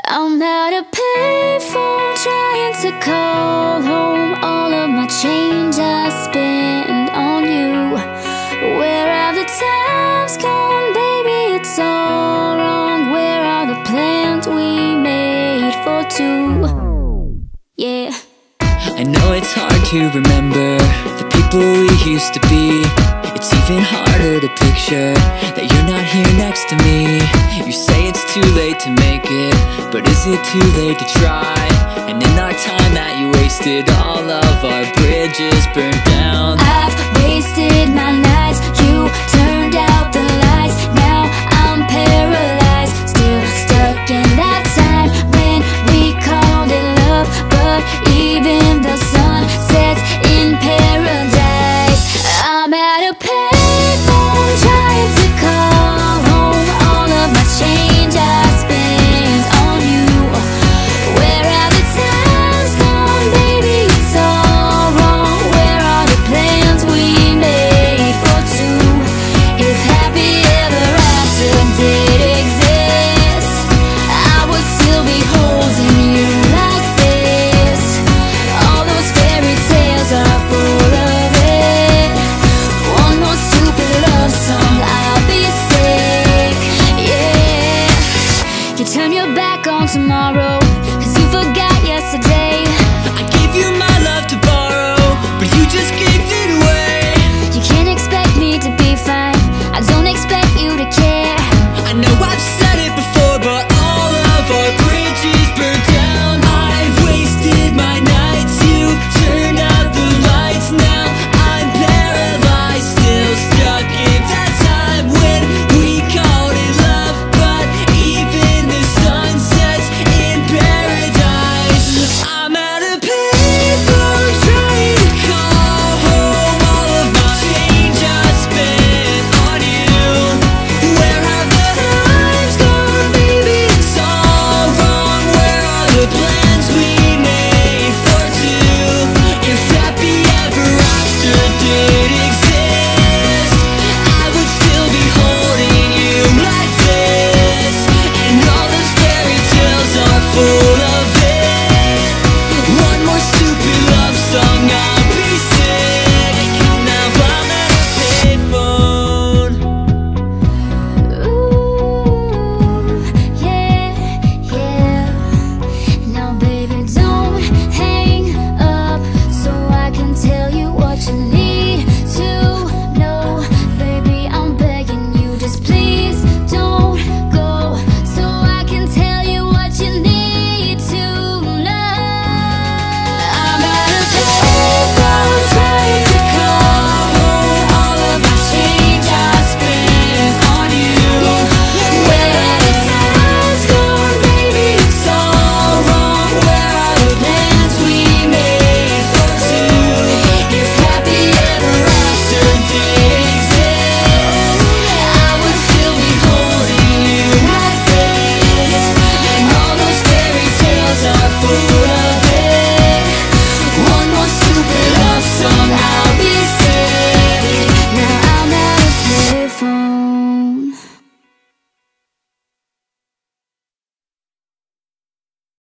I'm at a payphone trying to call home. All of my change I spend on you. Where are the times gone, baby? It's all wrong. Where are the plans we made for two? Yeah. I know it's hard to remember the people we used to be. It's even harder to picture that you're not here next to me. You say it's too late to make it, but is it too late to try? And in our time that you wasted, all of our bridges burned down. I've wasted my nights, you turned out the lights. Now I'm paralyzed, still stuck in that time when we called it love. But even the sun sets in paradise. I'm at a payphone trying to call home. All of my change I spend on you. Where are the times gone, baby? It's all wrong. Where are the plans we made for two? If happy ever after did exist, I would still be holding you like this. All those fairy tales are full of it. One more stupid love song, I'll be sick. Yeah. You turn your back on tomorrow, 'cause you forgot yesterday. I gave you my